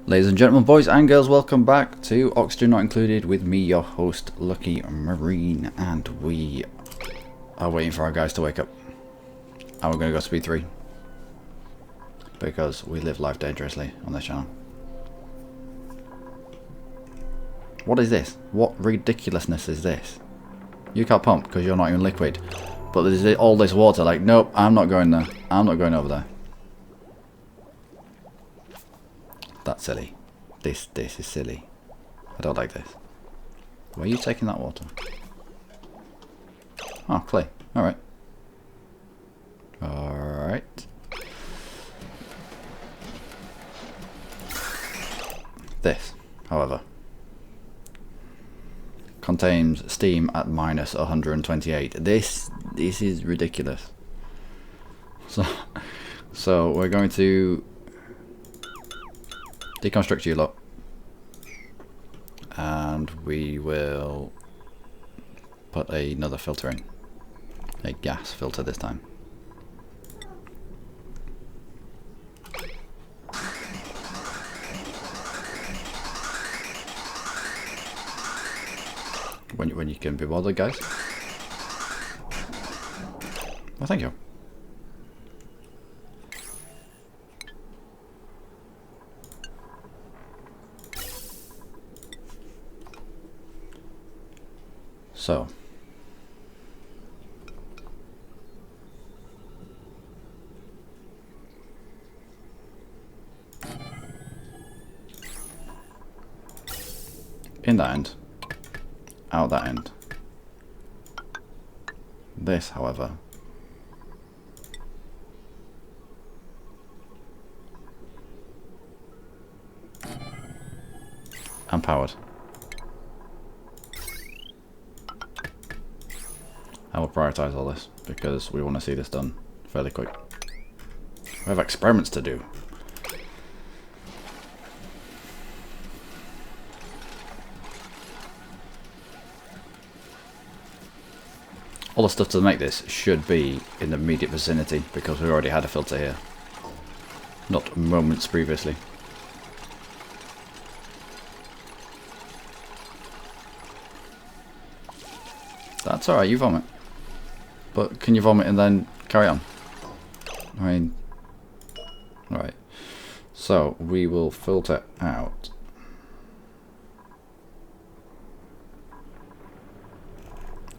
Ladies and gentlemen, boys and girls, welcome back to Oxygen Not Included with me, your host, Luckymarine, and we are waiting for our guys to wake up. And we're going to go speed 3. Because we live life dangerously on this channel. What is this? What ridiculousness is this? You can't pump because you're not even liquid. But there's all this water, like, nope, I'm not going there. I'm not going over there. That's silly. This is silly. I don't like this. Where are you taking that water? Oh, clay. Alright. Alright. This, however, contains steam at minus 128. This is ridiculous. So we're going to deconstruct you lot, and we will put another filter in, a gas filter this time. When you can be bothered, guys. Well, thank you. So, in that end, out that end. This, however, and powered. I will prioritise all this because we want to see this done fairly quick. We have experiments to do. All the stuff to make this should be in the immediate vicinity because we already had a filter here, not moments previously. That's alright, you vomit. But can you vomit and then carry on? I mean, alright. So we will filter out.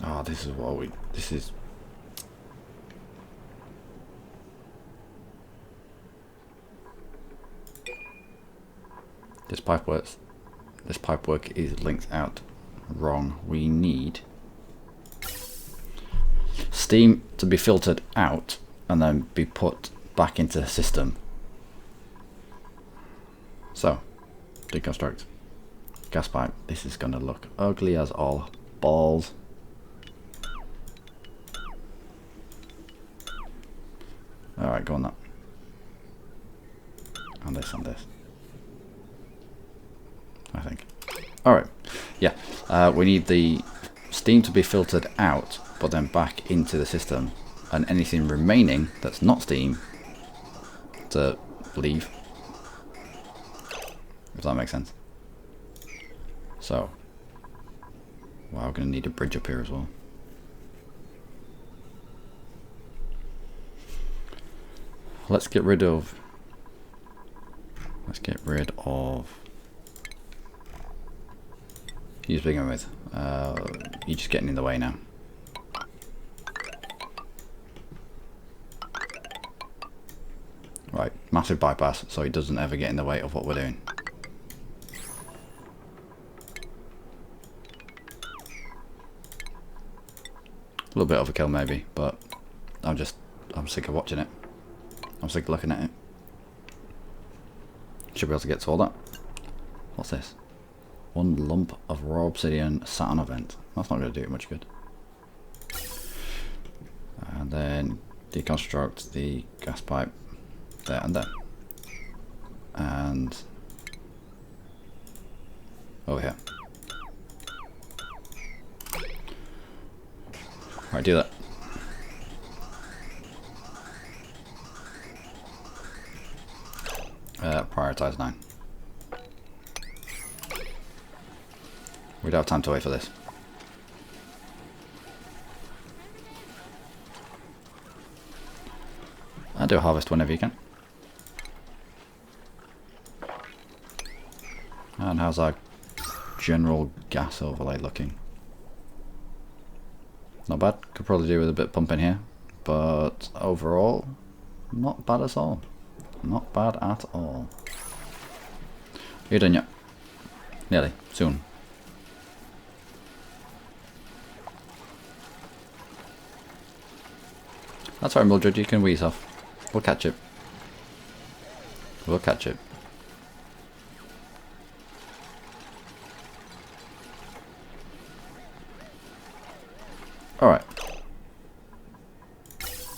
Oh, this is what we. This is. This pipe works. This pipe work is linked out wrong. We need steam to be filtered out and then be put back into the system. So, deconstruct. Gas pipe. This is going to look ugly as all balls. Alright, go on that. And this and this. I think. Alright. Yeah. We need the steam to be filtered out, but then back into the system. And anything remaining that's not steam to leave. If that makes sense. So. Wow, we're going to need a bridge up here as well. Let's get rid of you to begin with. You're just getting in the way now. Right, massive bypass so it doesn't ever get in the way of what we're doing. A little bit overkill maybe, but I'm sick of watching it. I'm sick of looking at it. Should be able to get to all that. What's this? One lump of raw obsidian sat on a vent. That's not going to do it much good. And then deconstruct the gas pipe there and there. And over here. Right, do that. Prioritize 9. We don't have time to wait for this. I do harvest whenever you can. And how's our general gas overlay looking? Not bad. Could probably do with a bit of pumping here. But overall, not bad at all. Not bad at all. You're done yet? Nearly. Soon. That's alright, Mildred. You can wheeze off. We'll catch it. We'll catch it. Alright.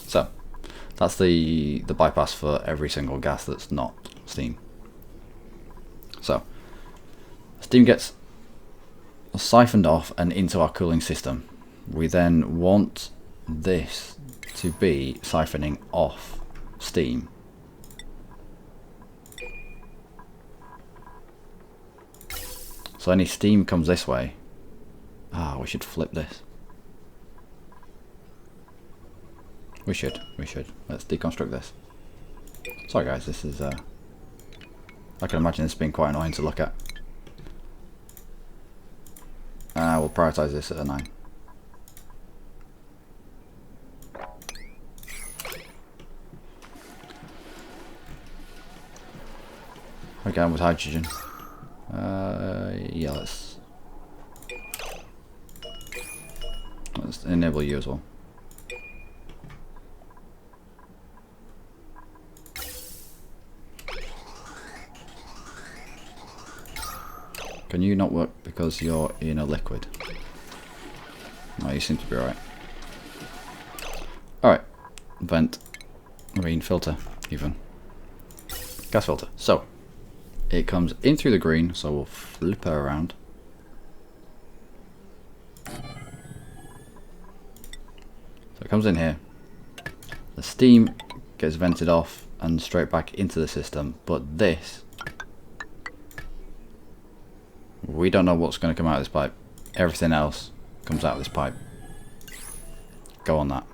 So, that's the bypass for every single gas that's not steam. So, steam gets siphoned off and into our cooling system. We then want this to be siphoning off steam. So any steam comes this way. Ah, we should flip this. We should. Let's deconstruct this. Sorry guys, this is I can imagine this being quite annoying to look at. We'll prioritize this at a 9. We're going with hydrogen. Yeah, let's enable you as well. Can you not work because you're in a liquid? No, you seem to be alright. Alright. Vent. Marine filter, even. Gas filter. So, it comes in through the green, so we'll flip her around. So it comes in here. The steam gets vented off and straight back into the system, but this, we don't know what's going to come out of this pipe. Everything else comes out of this pipe. Go on that.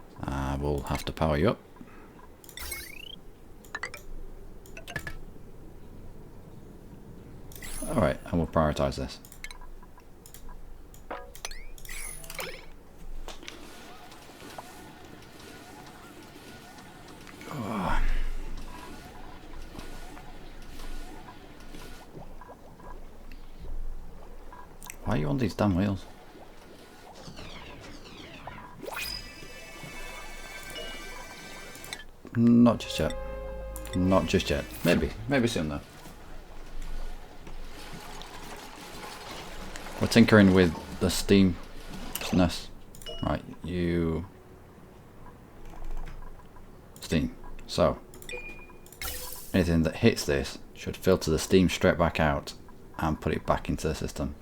We'll have to power you up. Alright, and we'll prioritize this. Oh. Why are you on these damn wheels? Not just yet. Not just yet. Maybe. Maybe soon though. We're tinkering with the steamness. Right, you... Steam. So, anything that hits this should filter the steam straight back out and put it back into the system.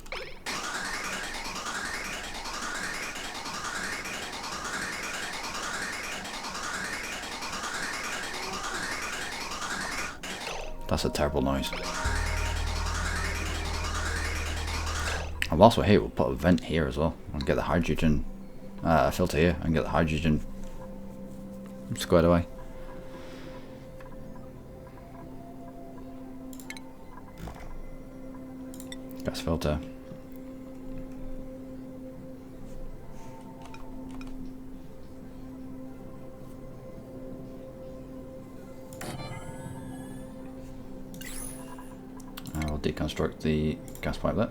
That's a terrible noise. And whilst we're here, we'll put a vent here as well and get the hydrogen filter here and get the hydrogen squared away. Gas filter. I'll deconstruct the gas pipe there.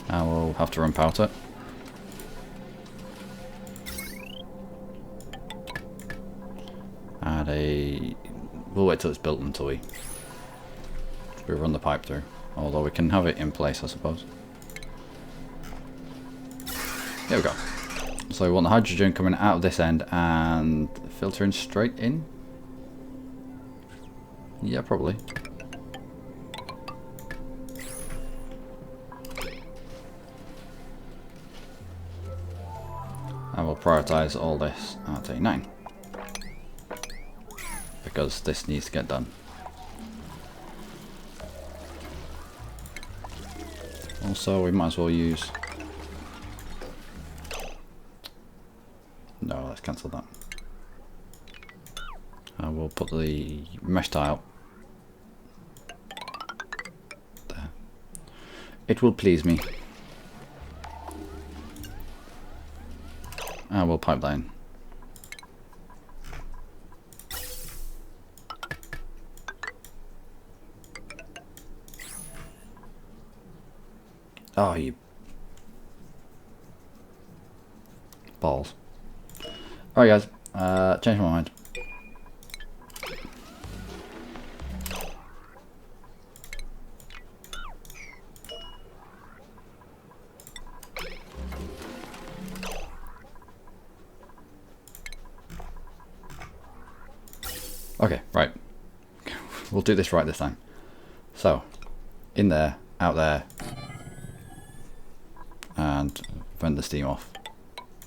And we'll have to run power to it. And we'll wait till it's built until we run the pipe through. Although we can have it in place, I suppose. There we go. So we want the hydrogen coming out of this end and filtering straight in. Yeah, probably. And we'll prioritize all this at a 9. Because this needs to get done. Also, we might as well use... No, let's cancel that. We'll put the mesh tile there. It will please me. And we'll pipe that in. Oh, you balls. Alright guys, change my mind. Okay, right. We'll do this right this time. So, in there, out there, and vent the steam off.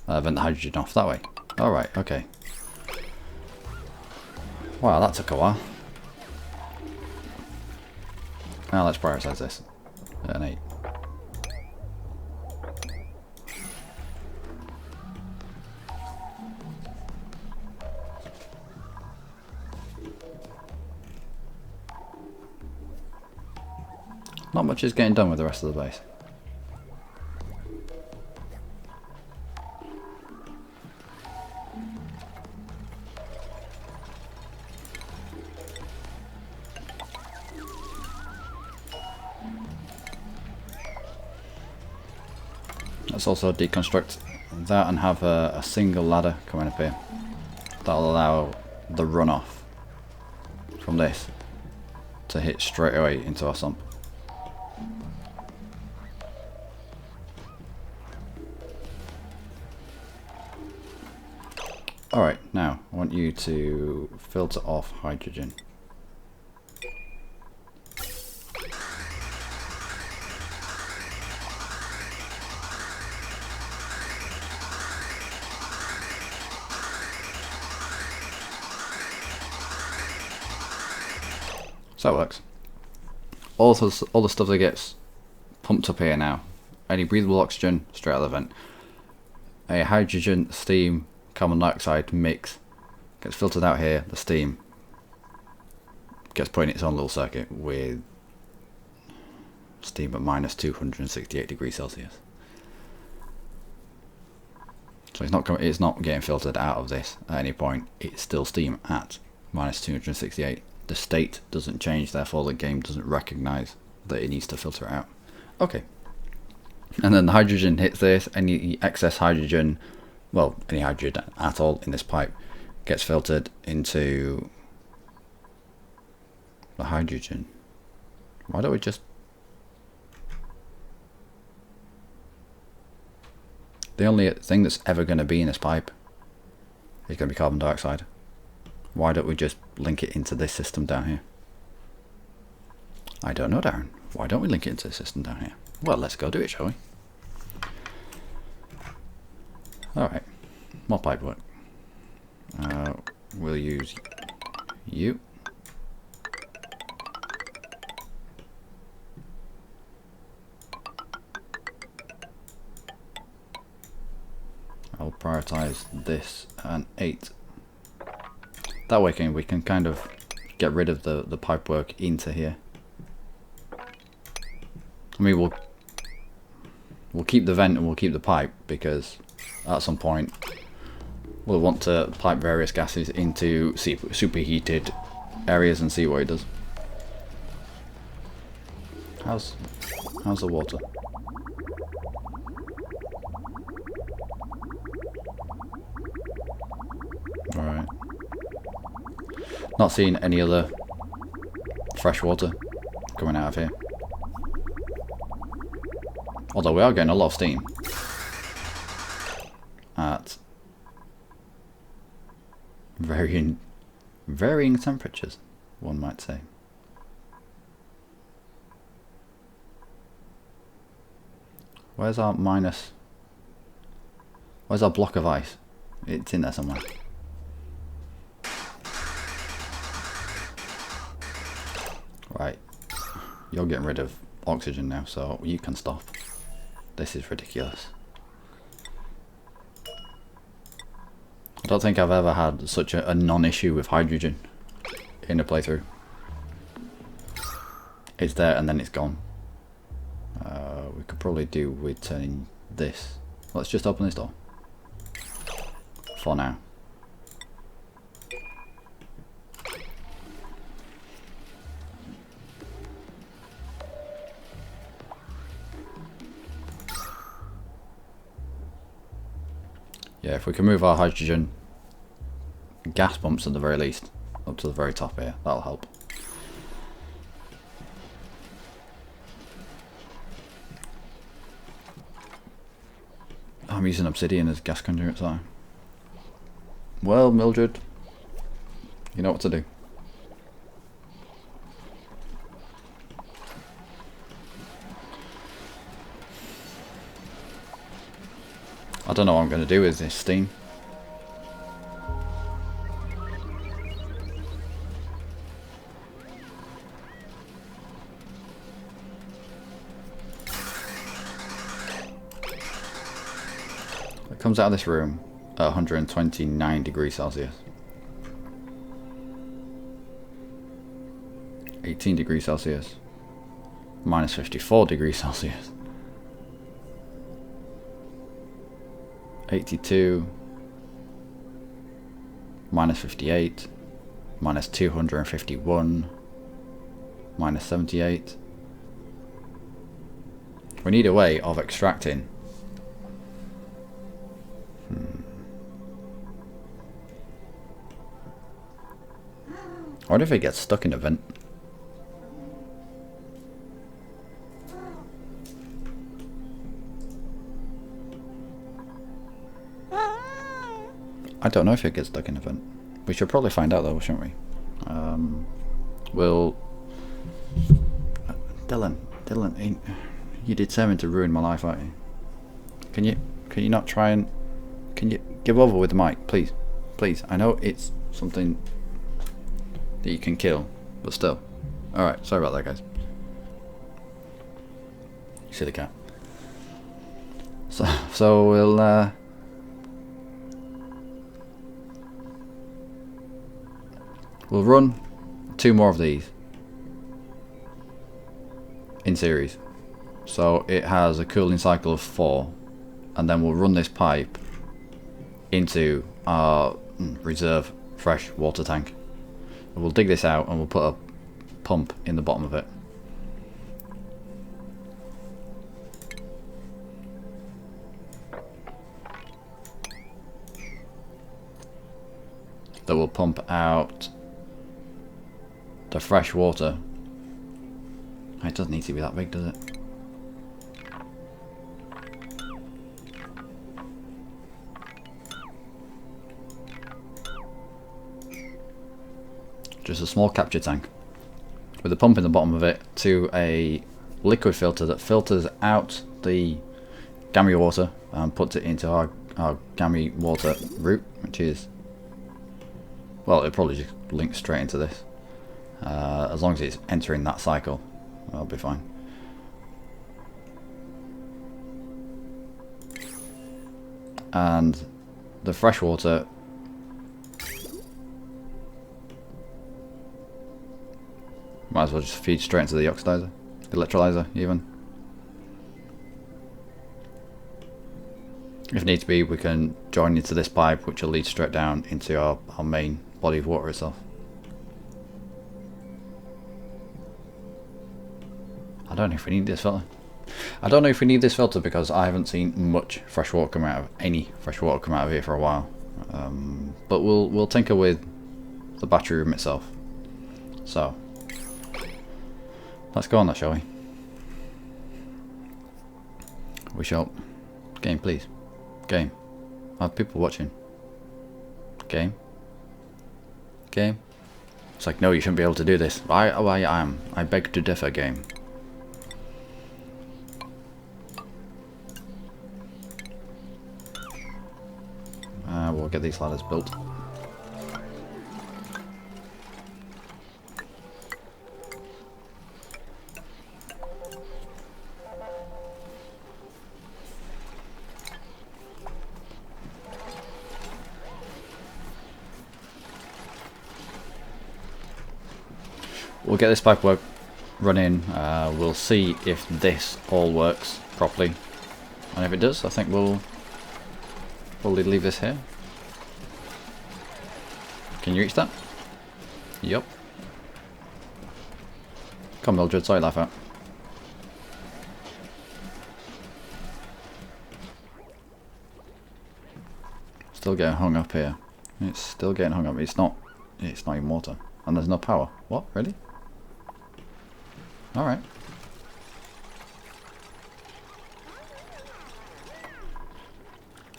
Vent the hydrogen off that way. Alright, okay. Wow, that took a while. Now let's prioritize this. An 8. Not much is getting done with the rest of the base. Let's also deconstruct that and have a single ladder coming up here. That'll allow the runoff from this to hit straight away into our sump. Alright, now I want you to filter off hydrogen. So that works. All the stuff that gets pumped up here now, any breathable oxygen straight out of the vent. A hydrogen, steam, carbon dioxide mix gets filtered out here. The steam gets put in its own little circuit with steam at minus 268 degrees Celsius. So it's not getting filtered out of this at any point. It's still steam at minus 268. The state doesn't change, therefore the game doesn't recognize that it needs to filter it out. Okay. And then the hydrogen hits this. Any excess hydrogen, well, any hydrogen at all in this pipe gets filtered into the hydrogen. Why don't we just... The only thing that's ever going to be in this pipe is going to be carbon dioxide. Why don't we just link it into this system down here? I don't know, Darren. Why don't we link it into the system down here? Well, let's go do it, shall we? Alright, more pipe work. We'll use you. I'll prioritize this and 8. That way we can kind of get rid of the pipe work into here. I mean, we'll keep the vent and we'll keep the pipe because at some point we'll want to pipe various gases into superheated areas and see what it does. How's the water? Alright. Not seeing any other fresh water coming out of here. Although we are getting a lot of steam at varying temperatures, one might say. Where's our block of ice? It's in there somewhere. Right, you're getting rid of oxygen now, so you can stop. This is ridiculous. I don't think I've ever had such a non-issue with hydrogen in a playthrough. It's there and then it's gone. We could probably do with turning this. Let's just open this door. For now. Yeah, if we can move our hydrogen gas pumps at the very least up to the very top here, that'll help. I'm using obsidian as gas conduits, aren't I? Well, Mildred, you know what to do. I don't know what I'm going to do with this steam. It comes out of this room at 129 degrees Celsius. 18 degrees Celsius. Minus 54 degrees Celsius. 82. Minus 58. Minus 251. Minus 78. We need a way of extracting. I wonder if it gets stuck in a vent. I don't know if it gets stuck in a vent. We should probably find out though, shouldn't we? We'll... Dylan, you determined to ruin my life, aren't you? Can you not try and... Can you give over with the mic, please? Please, I know it's something that you can kill, but still. Alright, sorry about that, guys. You see the cat. So we'll run 2 more of these in series. So it has a cooling cycle of 4, and then we'll run this pipe into our reserve fresh water tank. We'll dig this out and we'll put a pump in the bottom of it. That will pump out the fresh water. It doesn't need to be that big, does it? Just a small capture tank with a pump in the bottom of it to a liquid filter that filters out the gammy water and puts it into our gammy water route, which is, well, it probably just links straight into this. As long as it's entering that cycle, that'll be fine. And the fresh water might as well just feed straight into the oxidizer, electrolyzer even. If needs be, we can join into this pipe, which will lead straight down into our main body of water itself. I don't know if we need this filter. I don't know if we need this filter because I haven't seen much fresh water come out of here for a while. But we'll tinker with the battery room itself. So let's go on that, shall we? We shall. Game, please. Game. I have people watching. Game. Game. It's like, no, you shouldn't be able to do this. I am. I beg to differ, game. We'll get these ladders built. we'll get this pipe work running. We'll see if this all works properly, and if it does, I think we'll probably leave this here. Can you reach that? Yup. Come Mildred, sorry laugh out. Still getting hung up here. It's still getting hung up. It's not even water. And there's no power. What? Really? Alright.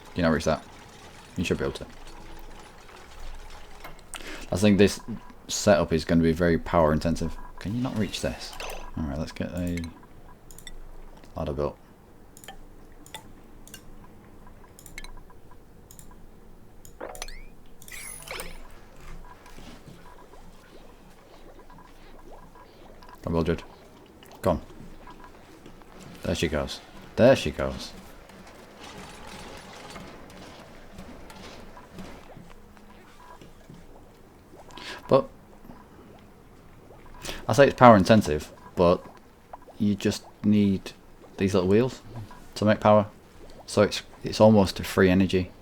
Can you not reach that? You should be able to. I think this setup is going to be very power intensive. Can you not reach this? Alright, let's get a ladder built. Come, Mildred. Come. There she goes. There she goes. But I say it's power intensive, but you just need these little wheels to make power. So it's almost a free energy.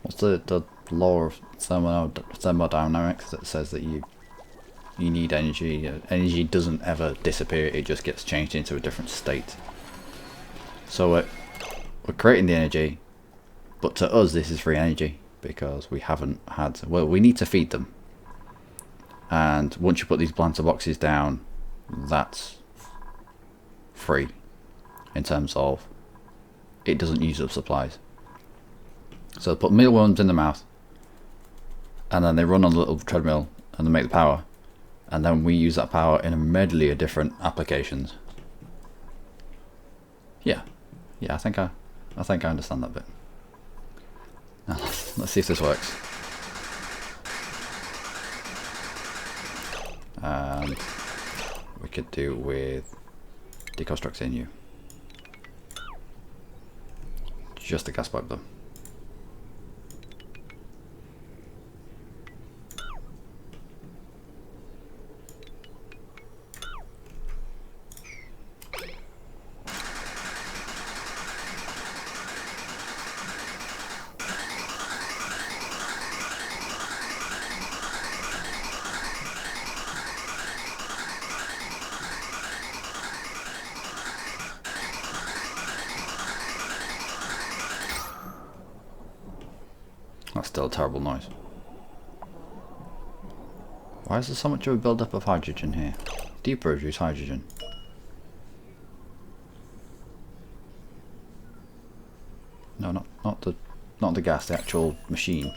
What's the law of thermodynamics that says that you need energy? Energy doesn't ever disappear, it just gets changed into a different state. So we're creating the energy, but to us this is free energy because we haven't had, well, we need to feed them. And once you put these planter boxes down, that's free in terms of it doesn't use up supplies. So put mealworms in the mouth, and then they run on a little treadmill and they make the power, and then we use that power in a medley of different applications. Yeah, I think I understand that bit. Now, let's see if this works. And we could do with deconstructing you. Just the gas pipe though. That's still a terrible noise. Why is there so much of a build-up of hydrogen here? Do you produce hydrogen? No, not the gas, the actual machine.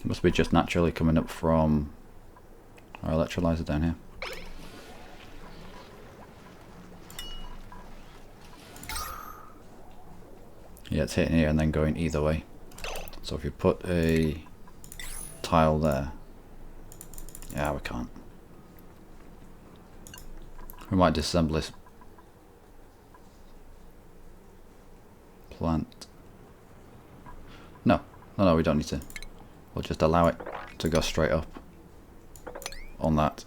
Must be just naturally coming up from our electrolyzer down here. Yeah, it's hitting here and then going either way. So if you put a tile there, yeah, we can't. We might disassemble this plant. No, we don't need to. We'll just allow it to go straight up on that.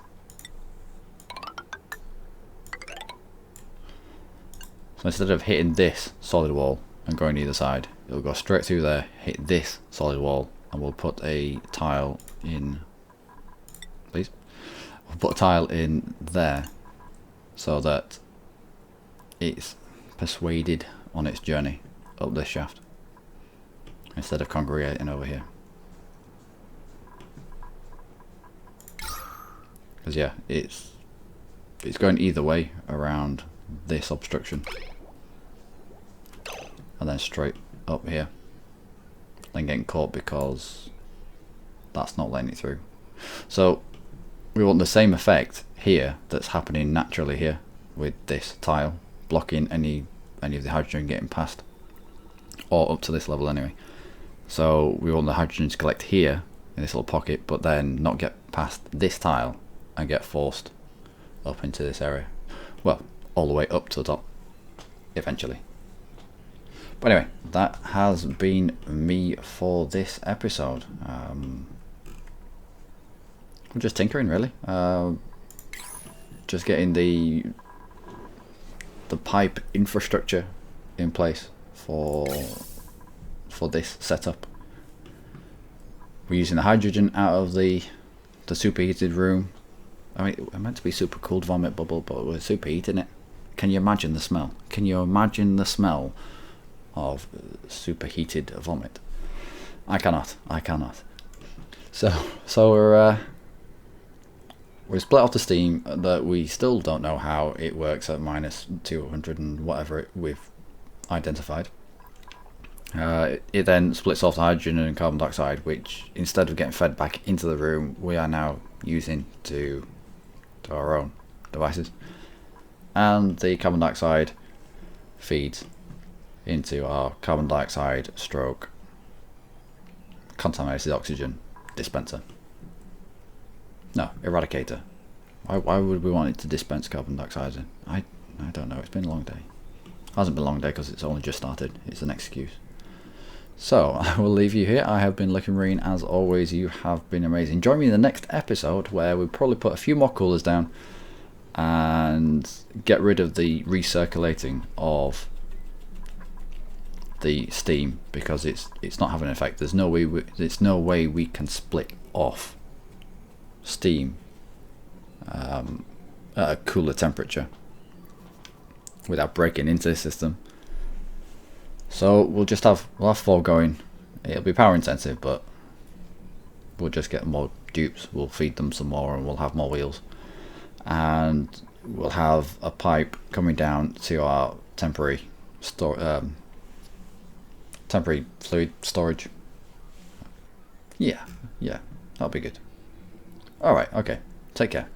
So instead of hitting this solid wall and going either side, it'll go straight through there, hit this solid wall, and we'll put a tile in, please. We'll put a tile in there so that it's persuaded on its journey up this shaft instead of congregating over here. Because yeah, it's going either way around this obstruction and then straight up here, then getting caught because that's not letting it through. So we want the same effect here that's happening naturally here with this tile blocking any of the hydrogen getting past, or up to this level anyway. So we want the hydrogen to collect here in this little pocket, but then not get past this tile and get forced up into this area. Well, all the way up to the top eventually. But anyway, that has been me for this episode. I'm just tinkering really, just getting the pipe infrastructure in place for this setup. We're using the hydrogen out of the superheated room. I mean, it meant to be super cooled vomit bubble, but we're superheating it. Can you imagine the smell? Can you imagine the smell of superheated vomit? I cannot. So we're split off the steam that we still don't know how it works at minus 200 and whatever we've identified. It then splits off the hydrogen and carbon dioxide, which instead of getting fed back into the room, we are now using to our own devices. And the carbon dioxide feeds into our carbon dioxide stroke contaminated oxygen dispenser. No, eradicator. Why would we want it to dispense carbon dioxide in? I don't know. It's been a long day. It hasn't been a long day because it's only just started. It's an excuse. So I will leave you here. I have been Luckymarine. As always, you have been amazing. Join me in the next episode where we'll probably put a few more coolers down and get rid of the recirculating of the steam because it's not having an effect. There's no way we can split off steam at a cooler temperature without breaking into the system. So we'll have 4 going. It'll be power intensive, but we'll just get more dupes. We'll feed them some more and we'll have more wheels, and we'll have a pipe coming down to our temporary fluid storage. Yeah, that'll be good. Alright, okay. Take care.